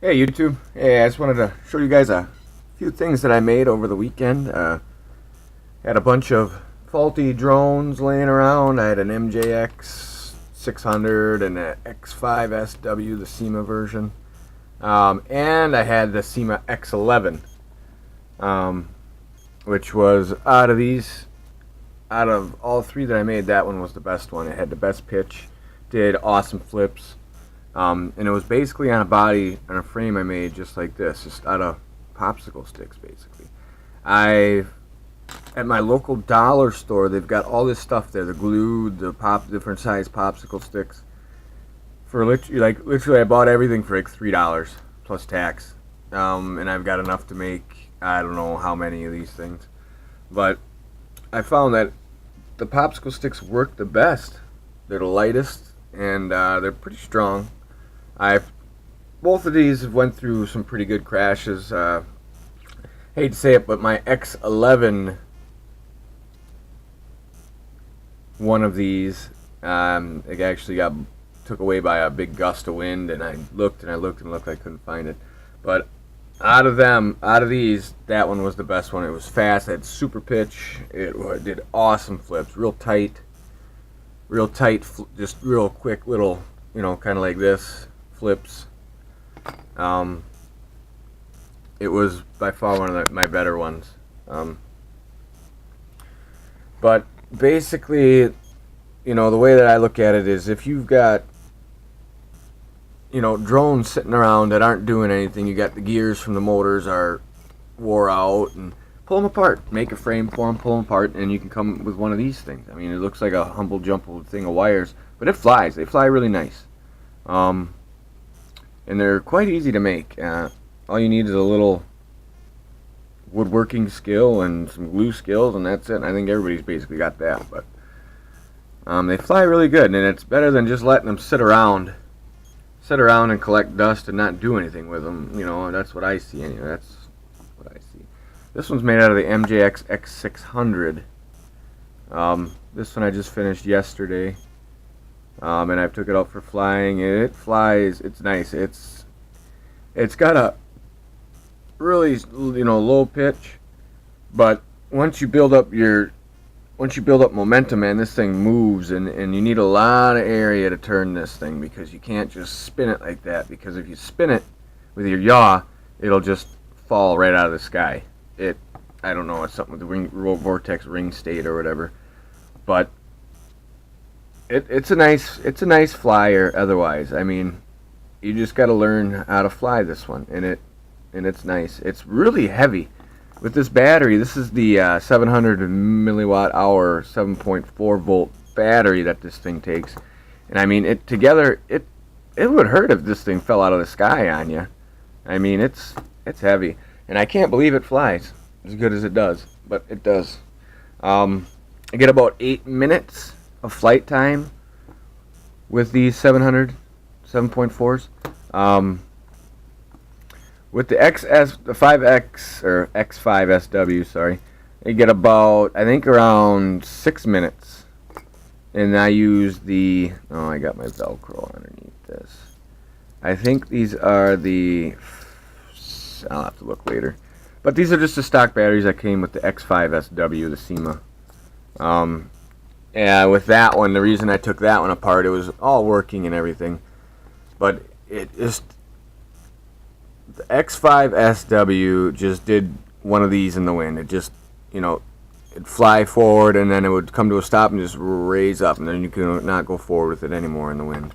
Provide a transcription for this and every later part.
Hey YouTube, hey, I just wanted to show you guys a few things that I made over the weekend. Had a bunch of faulty drones laying around. I had an MJX 600 and an X5SW, the Syma version. And I had the Syma X11, which was out of all three that I made, that one was the best one. It had the best pitch, did awesome flips. And it was basically on a frame I made just like this, just out of popsicle sticks, basically. At my local dollar store, they've got all this stuff there, the glue, different size popsicle sticks. For literally, I bought everything for like $3 plus tax. And I've got enough to make, I don't know how many of these things. But I found that the popsicle sticks work the best. They're the lightest, and they're pretty strong. Both of these have went through some pretty good crashes. Hate to say it, but my X11, one of these, it actually got took away by a big gust of wind, and I looked and looked, I couldn't find it. But out of these, that one was the best one. It was fast, it had super pitch, it did awesome flips, real tight, just real quick little, kind of like this. Flips. It was by far one of my better ones. But basically, the way that I look at it is, if you've got, drones sitting around that aren't doing anything, you got the gears from the motors are wore out, and pull them apart, make a frame for them, pull them apart, and you can come with one of these things. I mean, it looks like a humble jumble thing of wires, but it flies. They fly really nice. And they're quite easy to make. All you need is a little woodworking skill and some glue skills, and that's it. And I think everybody's basically got that. But they fly really good, and it's better than just letting them sit around and collect dust and not do anything with them. That's what I see anyway. That's what I see. This one's made out of the MJX X600. This one I just finished yesterday. And I took it out for flying. It flies. It's nice. It's got a really low pitch, but once you build up momentum, man, this thing moves, and you need a lot of area to turn this thing, because you can't just spin it like that, because if you spin it with your yaw, it'll just fall right out of the sky. I don't know, it's something with the vortex ring state or whatever, but it's a nice flyer otherwise. I mean, you just got to learn how to fly this one, and it's nice. It's really heavy. With this battery, this is the 700 milliwatt hour 7.4 volt battery that this thing takes. And I mean, it would hurt if this thing fell out of the sky on you. I mean, it's heavy, and I can't believe it flies as good as it does, but it does. I get about 8 minutes of flight time with these 7.4s. With the X5SW, sorry, you get about, I think, around 6 minutes. And I use I got my Velcro underneath this. I think these are I'll have to look later. But these are just the stock batteries that came with the X5SW, the Syma. Yeah, with that one, the reason I took that one apart, it was all working and everything, but the X5SW just did one of these in the wind. It just, it'd fly forward, and then it would come to a stop and just raise up, and then you could not go forward with it anymore in the wind.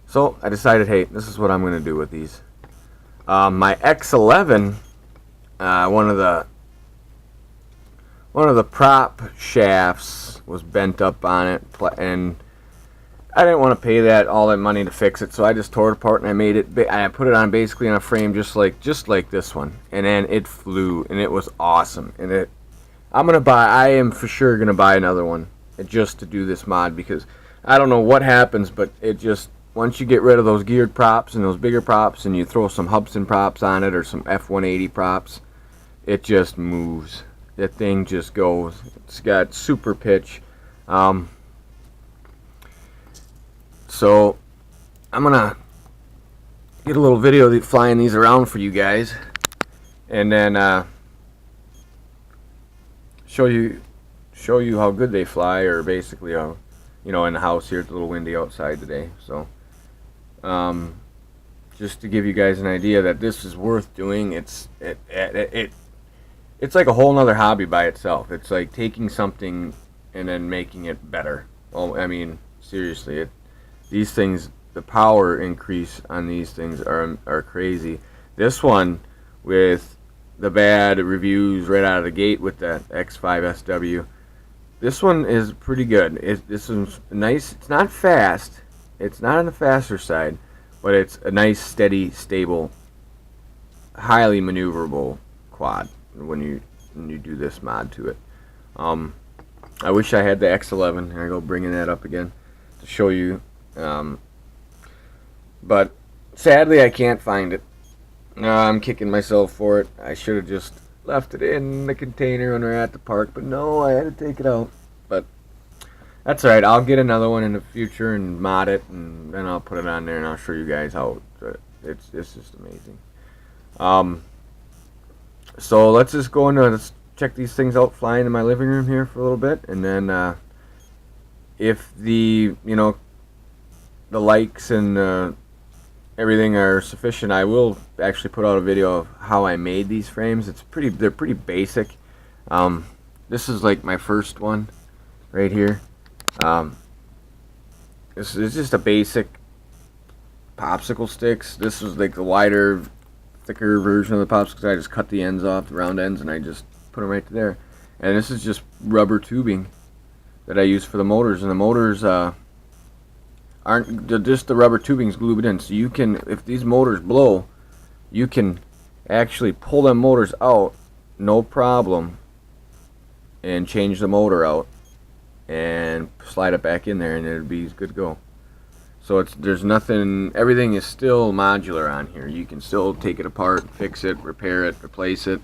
So I decided, hey, this is what I'm going to do with these. My X11, one of the prop shafts was bent up on it, and I didn't want to pay all that money to fix it, so I just tore it apart, and I put it on basically on a frame just like this one, and then it flew, and it was awesome. And I am for sure gonna buy another one just to do this mod, because I don't know what happens, but once you get rid of those geared props and those bigger props, and you throw some Hubsan props on it or some F180 props, it just moves. That thing just goes. It's got super pitch. So I'm gonna get a little video of flying these around for you guys, and then show you how good they fly, or basically how, you know, in the house here. It's a little windy outside today, so just to give you guys an idea that this is worth doing. It's like a whole nother hobby by itself. It's like taking something and then making it better. Oh, I mean, seriously, these things, the power increase on these things are crazy. This one, with the bad reviews right out of the gate with that X5SW, this one is pretty good. This one's nice. It's not fast. It's not on the faster side, but it's a nice, steady, stable, highly maneuverable quad when you do this mod to it. I wish I had the X11. Here I go, bringing that up again to show you. But sadly, I can't find it. I'm kicking myself for it. I should have just left it in the container when we were at the park, but no, I had to take it out. But that's alright. I'll get another one in the future and mod it, and then I'll put it on there and I'll show you guys how it's just amazing. So let's just go into, let's check these things out flying in my living room here for a little bit, and then if the, you know, the likes and everything are sufficient, I will actually put out a video of how I made these frames. They're pretty basic. This is like my first one right here. This is just a basic popsicle sticks. This was like the wider, thicker version of the popsicles. I just cut the ends off, the round ends, and I just put them right there. And this is just rubber tubing that I use for the motors, and the motors aren't just the rubber tubing's glued in, so you can, if these motors blow, you can actually pull them motors out no problem and change the motor out and slide it back in there, and it'll be good to go. So there's nothing, everything is still modular on here. You can still take it apart, fix it, repair it, replace it,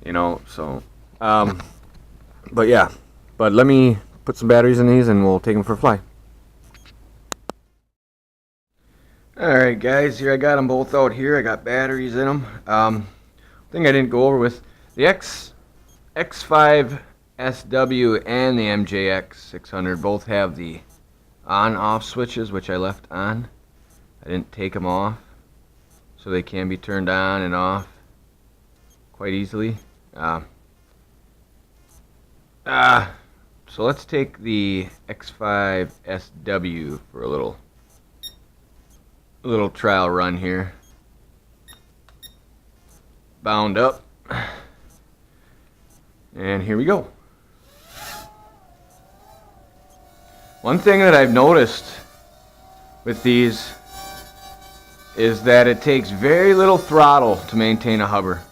you know. So but yeah, but let me put some batteries in these and we'll take them for a fly. Alright guys, here I got them both out here. I got batteries in them. Thing I didn't go over with, the X5SW and the MJX X600 both have the on-off switches, which I left on. I didn't take them off, so they can be turned on and off quite easily. So let's take the X5SW for a little trial run here. Bound up, and here we go. One thing that I've noticed with these is that it takes very little throttle to maintain a hover.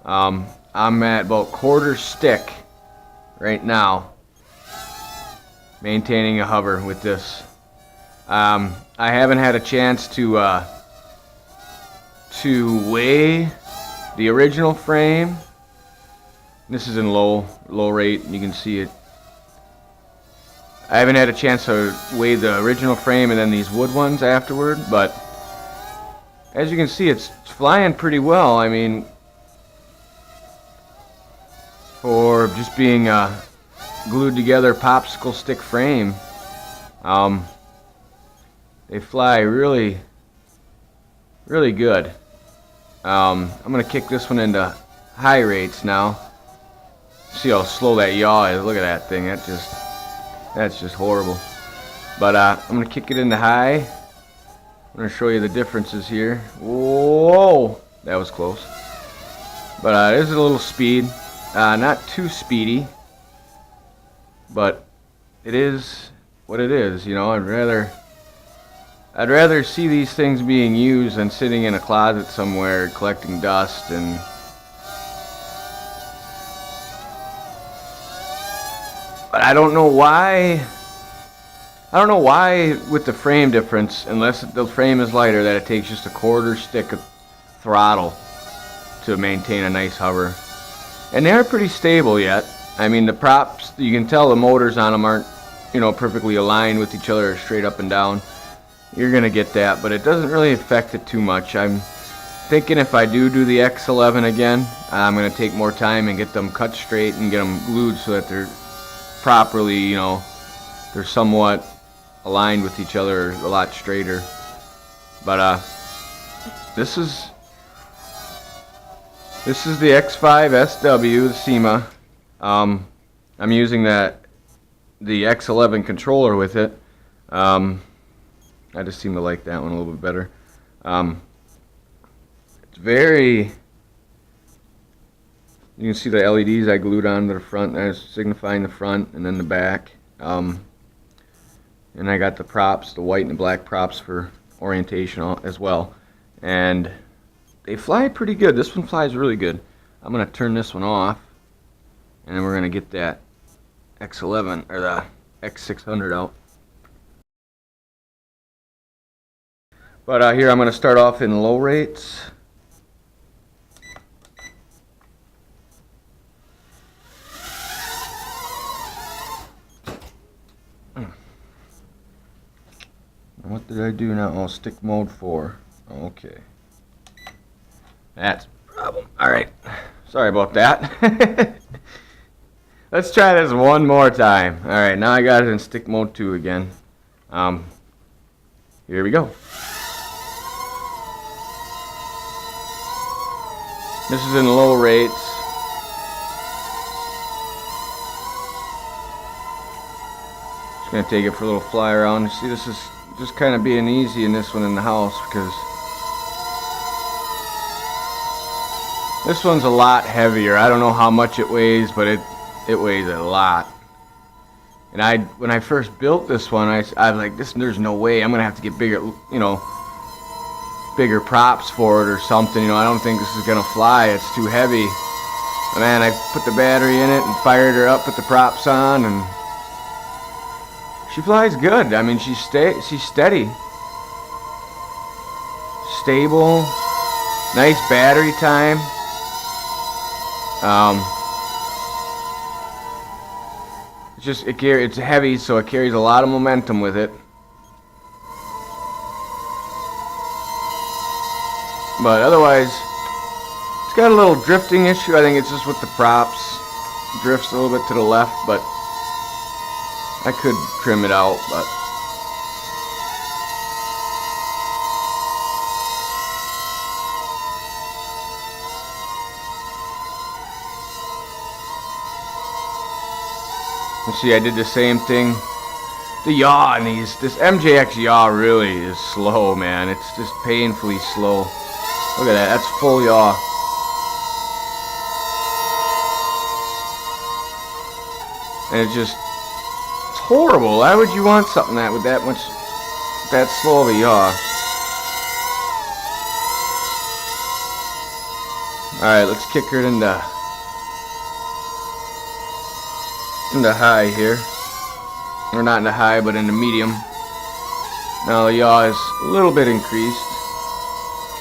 I'm at about quarter stick right now maintaining a hover with this. I haven't had a chance to weigh the original frame. This is in low rate, and you can see it. I haven't had a chance to weigh the original frame and then these wood ones afterward, but as you can see, it's flying pretty well. I mean, for just being a glued together popsicle stick frame, they fly really good. I'm gonna kick this one into high rates now. See how slow that yaw is. Look at that thing. That's just horrible. But I'm gonna kick it into high. I'm gonna show you the differences here. Whoa, that was close. But this is a little speed. Not too speedy, but it is what it is. You know, I'd rather see these things being used than sitting in a closet somewhere collecting dust. And but I don't know why with the frame difference, unless the frame is lighter, that it takes just a quarter stick of throttle to maintain a nice hover. And they're pretty stable yet. I mean, the props, you can tell the motors on them aren't, you know, perfectly aligned with each other, straight up and down. you're gonna get that, but it doesn't really affect it too much. I'm thinking if I do the X11 again, I'm gonna take more time and get them cut straight and get them glued so that they're properly, you know, they're somewhat aligned with each other, a lot straighter. But this is the X5SW, the Syma. I'm using the X11 controller with it. I just seem to like that one a little bit better. It's very, you can see the LEDs I glued on to the front, that's signifying the front, and then the back. And I got the props, the white and the black props for orientation as well. And they fly pretty good. This one flies really good. I'm going to turn this one off, and then we're going to get that X11 or the X600 out. But here I'm going to start off in low rates. What did I do now? Oh, stick mode 4. Okay. That's the problem. Alright. Sorry about that. Let's try this one more time. Alright, now I got it in stick mode 2 again. Here we go. This is in low rates. Just gonna take it for a little fly around. You see, this is just kind of being easy in this one in the house because this one's a lot heavier. I don't know how much it weighs, but it weighs a lot. And when I first built this one, I was like, there's no way I'm gonna have to get bigger, you know, bigger props for it or something. You know, I don't think this is gonna fly. It's too heavy. And man, I put the battery in it and fired her up, put the props on, and she flies good. I mean, she's steady, stable, nice battery time. It's heavy, so it carries a lot of momentum with it. But otherwise, it's got a little drifting issue. I think it's just with the props. It drifts a little bit to the left, but I could trim it out. But you see, I did the same thing. The yaw in this MJX yaw really is slow, man. It's just painfully slow. Look at that, that's full yaw. And it's horrible. Why would you want something with that slow of a yaw? Alright, let's kick her into high here. Or not into high, but into medium. Now the yaw is a little bit increased.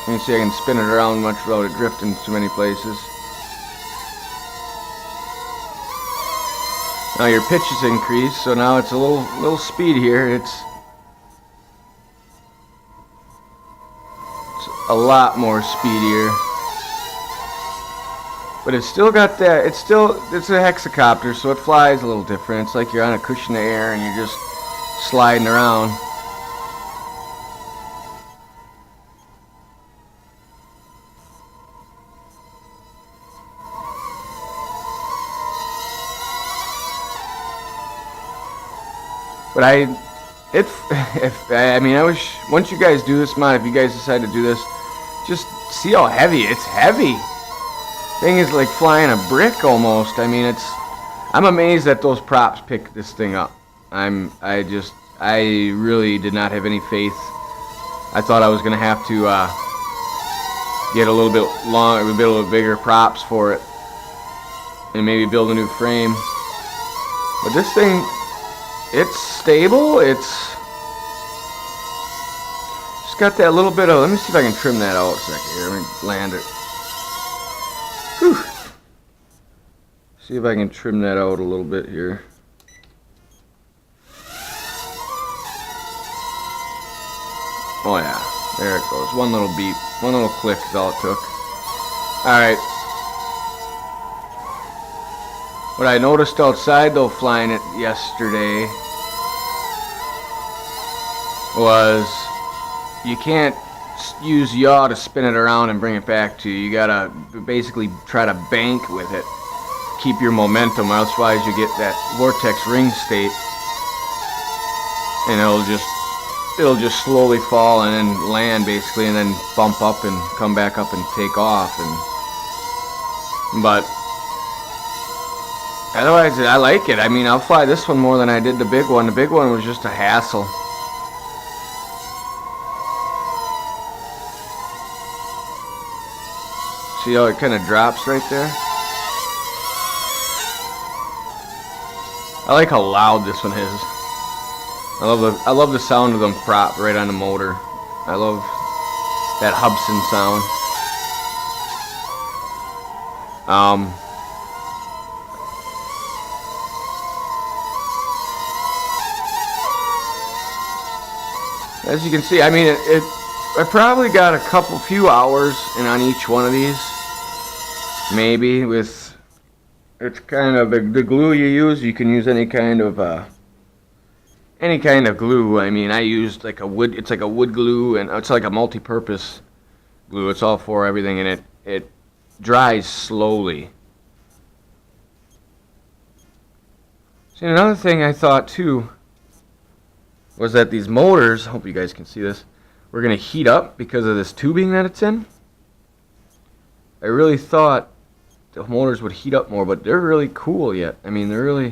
You can see I can spin it around much without it drifting too many places. Now your pitch is increased, so now it's a little speed here. It's a lot more speedier. But it's still got that, it's a hexacopter, so it flies a little different. It's like you're on a cushion of air and you're just sliding around. But I wish, once you guys do this mod, if you guys decide to do this, just see how heavy, it's heavy. Thing is like flying a brick almost. I mean, I'm amazed that those props picked this thing up. I really did not have any faith. I thought I was gonna have to get a little bit bigger props for it, and maybe build a new frame. But this thing, it's stable. It's just got that little bit of. Let me see if I can trim that out a second here. Let me land it. Whew. See if I can trim that out a little bit here. Oh yeah, there it goes. One little beep, one little click is all it took. Alright. What I noticed outside though, flying it yesterday, was you can't use yaw to spin it around and bring it back to you. You gotta basically try to bank with it. Keep your momentum, otherwise you get that vortex ring state, and it'll just slowly fall and then land basically, and then bump up and come back up and take off. But otherwise, I like it. I mean, I'll fly this one more than I did the big one. The big one was just a hassle. See how it kind of drops right there? I like how loud this one is. I love the sound of them prop right on the motor. I love that Hubsan sound. As you can see, I mean, I probably got a few hours in on each one of these. Maybe with, it's kind of the glue you use. You can use any kind of glue. I mean, I used like a wood. It's like a wood glue, and it's like a multi-purpose glue. It's all for everything, and it dries slowly. See, another thing I thought too was that these motors, hope you guys can see this, we're going to heat up because of this tubing that it's in. I really thought the motors would heat up more, but they're really cool yet. I mean, they're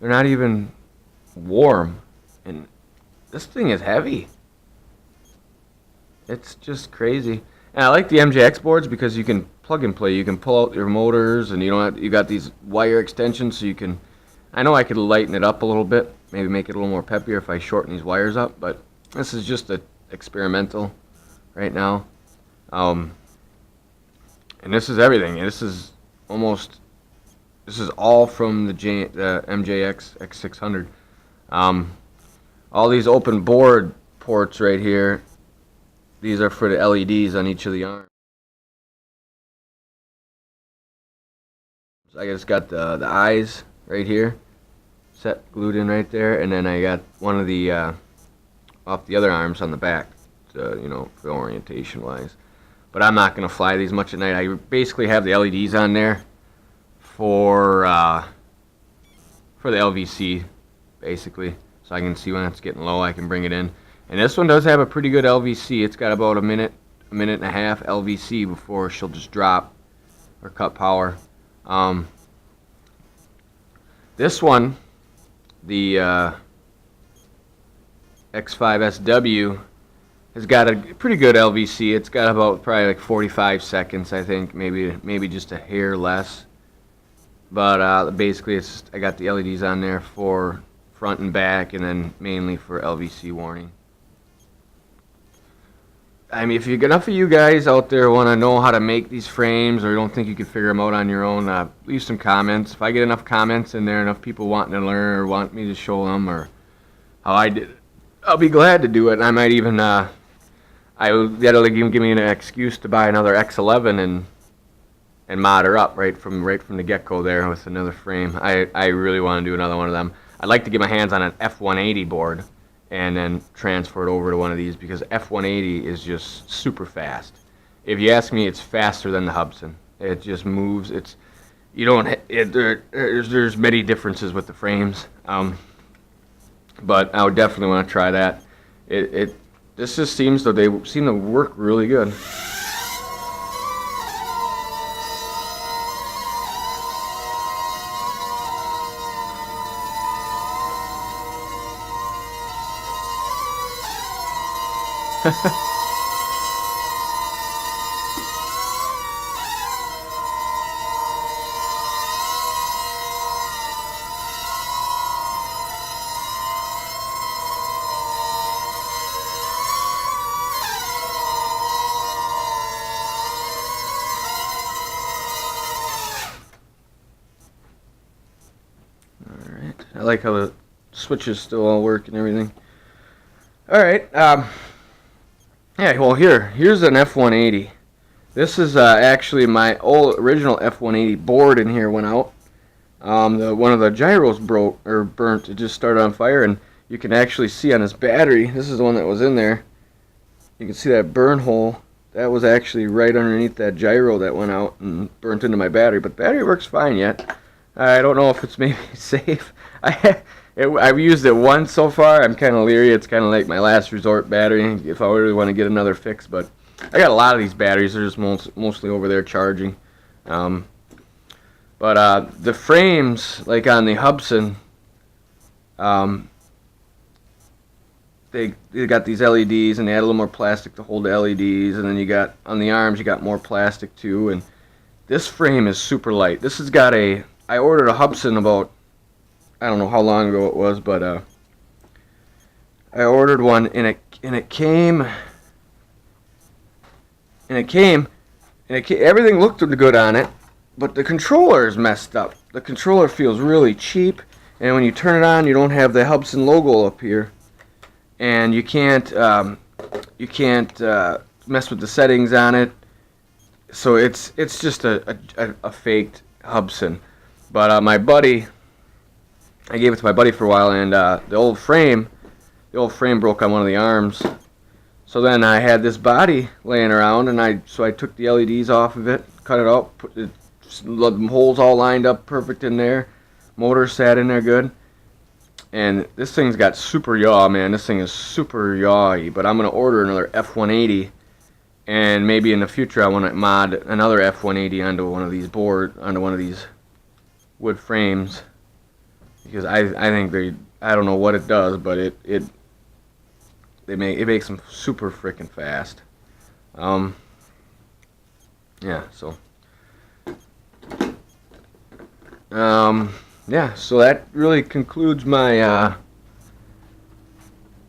not even warm. And this thing is heavy. It's just crazy. And I like the MJX boards because you can plug and play. You can pull out your motors, and you got these wire extensions, so you can, I know I could lighten it up a little bit, maybe make it a little more peppier if I shorten these wires up, but this is just a experimental right now. And this is everything. This is all from the MJX X600. All these open board ports right here, these are for the LEDs on each of the arms. So I just got the eyes right here set glued in right there, and then I got one of the off the other arms on the back, to, for orientation wise. But I'm not going to fly these much at night. I basically have the LEDs on there for the LVC, basically, so I can see when it's getting low. I can bring it in. And this one does have a pretty good LVC. It's got about a minute and a half LVC before she'll just drop or cut power. This one, the X5SW, has got a pretty good LVC. It's got about probably like 45 seconds, I think, maybe just a hair less. But basically, I got the LEDs on there for front and back, and then mainly for LVC warning. I mean, if enough of you guys out there want to know how to make these frames, or you don't think you can figure them out on your own, leave some comments. If I get enough comments in there, enough people wanting to learn or want me to show them or how I did it, I'll be glad to do it. And I might even, that'll even give me an excuse to buy another X11 and mod her up right from the get-go there with another frame. I really want to do another one of them. I'd like to get my hands on an F180 board and then transfer it over to one of these, because F180 is just super fast. If you ask me, it's faster than the Hubsan. It just moves. There's many differences with the frames, but I would definitely want to try that. This just seems that they seem to work really good. Alright, I like how the switches still all work and everything. Alright, Yeah, well, here's an F180. This is actually my old original F180 board in here went out. One of the gyros broke or burnt. It just started on fire, and you can actually see on this battery. This is the one that was in there. You can see that burn hole. That was actually right underneath that gyro that went out and burnt into my battery. But the battery works fine yet. I don't know if it's maybe safe. I've used it once so far. I'm kind of leery. It's kind of like my last resort battery if I really want to get another fix. But I got a lot of these batteries. They're just mostly over there charging. But the frames, like on the Hubsan, they got these LEDs, and they add a little more plastic to hold the LEDs, and then you got on the arms you got more plastic too. And this frame is super light. This has got a, I ordered a Hubsan about, I don't know how long ago it was, but I ordered one, and it came everything looked good on it, but the controller is messed up. The controller feels really cheap, and when you turn it on, you don't have the Hubsan logo up here, and you can't mess with the settings on it. So it's just a faked Hubsan. But my buddy, I gave it to my buddy for a while, and the old frame broke on one of the arms. So then I had this body laying around, and I took the LEDs off of it, cut it out, put the holes all lined up perfect in there. Motor sat in there good. And this thing's got super yaw, man. This thing is super yawy. But I'm gonna order another F180, and maybe in the future I want to mod another F180 onto one of these wood frames, because I think I don't know what it does, but it makes them super freaking fast. Yeah, so yeah, so that really concludes my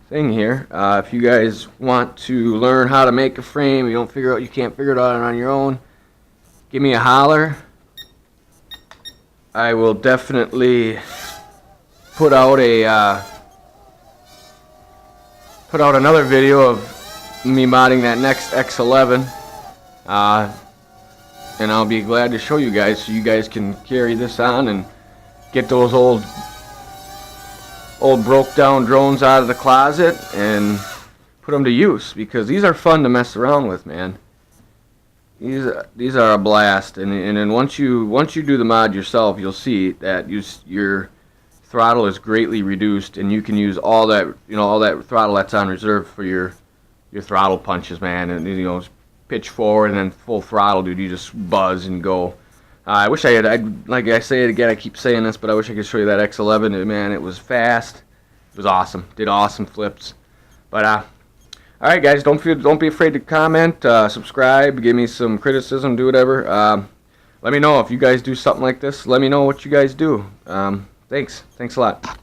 thing here. If you guys want to learn how to make a frame, you can't figure it out on your own, give me a holler. I will definitely put out another video of me modding that next X11, and I'll be glad to show you guys, so you guys can carry this on and get those old broke down drones out of the closet and put them to use, because these are fun to mess around with, man. These are a blast, and then once you do the mod yourself, you'll see that your throttle is greatly reduced, and you can use all that throttle that's on reserve for your throttle punches, man. And pitch forward and then full throttle, dude. You just buzz and go. I wish like I say it again, I keep saying this, but I wish I could show you that X11. Man, it was fast. It was awesome. Did awesome flips. But all right, guys, don't be afraid to comment, subscribe, give me some criticism, do whatever. Let me know if you guys do something like this. Let me know what you guys do. Thanks a lot.